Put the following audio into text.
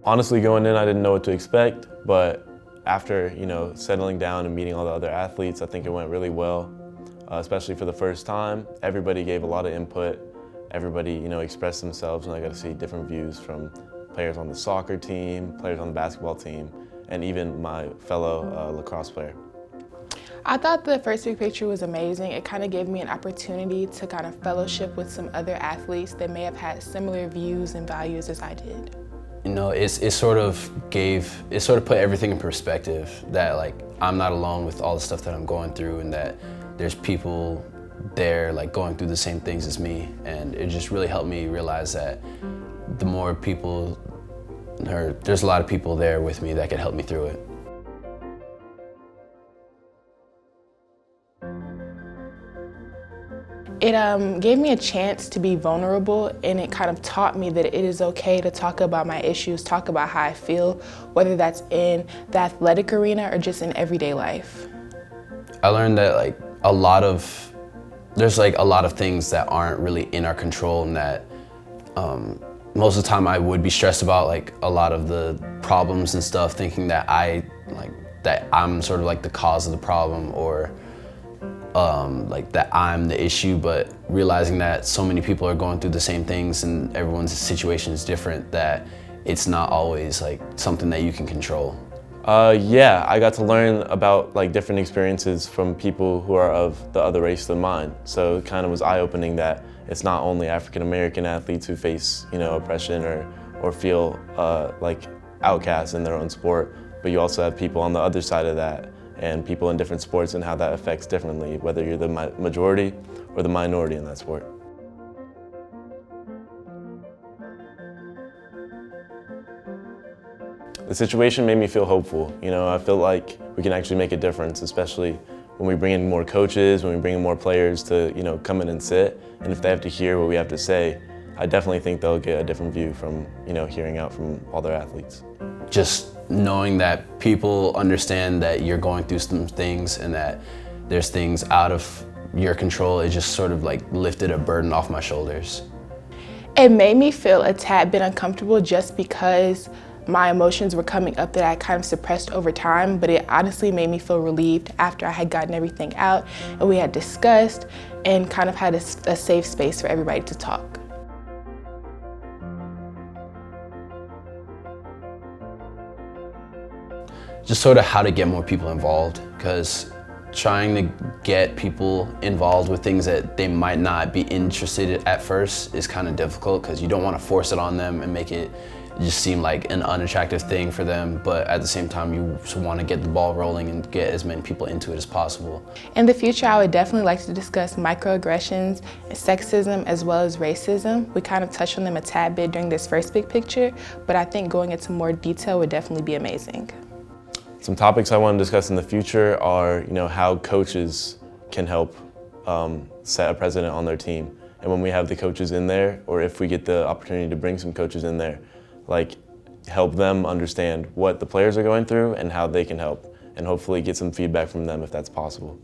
Honestly, going in, I didn't know what to expect, but after, settling down and meeting all the other athletes, I think it went really well, especially for the first time. Everybody gave a lot of input. Everybody, expressed themselves, and I got to see different views from players on the soccer team, players on the basketball team, and even my fellow lacrosse player. I thought the first big picture was amazing. It kind of gave me an opportunity to kind of fellowship with some other athletes that may have had similar views and values as I did. It sort of put everything in perspective, that like I'm not alone with all the stuff that I'm going through, and that there's people there like going through the same things as me, and it just really helped me realize that the more people, there's a lot of people there with me that could help me through it. It gave me a chance to be vulnerable, and it kind of taught me that it is okay to talk about my issues, talk about how I feel, whether that's in the athletic arena or just in everyday life. I learned that there's a lot of things that aren't really in our control, and that most of the time I would be stressed about like a lot of the problems and stuff, thinking that I'm sort of like the cause of the problem, or like that I'm the issue, but realizing that so many people are going through the same things and everyone's situation is different, that it's not always like something that you can control. Yeah, I got to learn about like different experiences from people who are of the other race than mine. So it kind of was eye-opening that it's not only African-American athletes who face, oppression or feel like outcasts in their own sport, but you also have people on the other side of that, and people in different sports, and how that affects differently, whether you're the majority or the minority in that sport. The situation made me feel hopeful. I feel like we can actually make a difference, especially when we bring in more coaches, when we bring in more players to, come in and sit. And if they have to hear what we have to say, I definitely think they'll get a different view from, hearing out from all their athletes. Just knowing that people understand that you're going through some things and that there's things out of your control, it just sort of like lifted a burden off my shoulders. It made me feel a tad bit uncomfortable just because my emotions were coming up that I kind of suppressed over time, but it honestly made me feel relieved after I had gotten everything out and we had discussed and kind of had a safe space for everybody to talk. Just sort of how to get more people involved, because trying to get people involved with things that they might not be interested in at first is kind of difficult, because you don't want to force it on them and make it just seem like an unattractive thing for them, but at the same time you just want to get the ball rolling and get as many people into it as possible. In the future, I would definitely like to discuss microaggressions, sexism, as well as racism. We kind of touched on them a tad bit during this first big picture, but I think going into more detail would definitely be amazing. Some topics I want to discuss in the future are, how coaches can help set a precedent on their team. And when we have the coaches in there, or if we get the opportunity to bring some coaches in there, like help them understand what the players are going through and how they can help, and hopefully get some feedback from them if that's possible.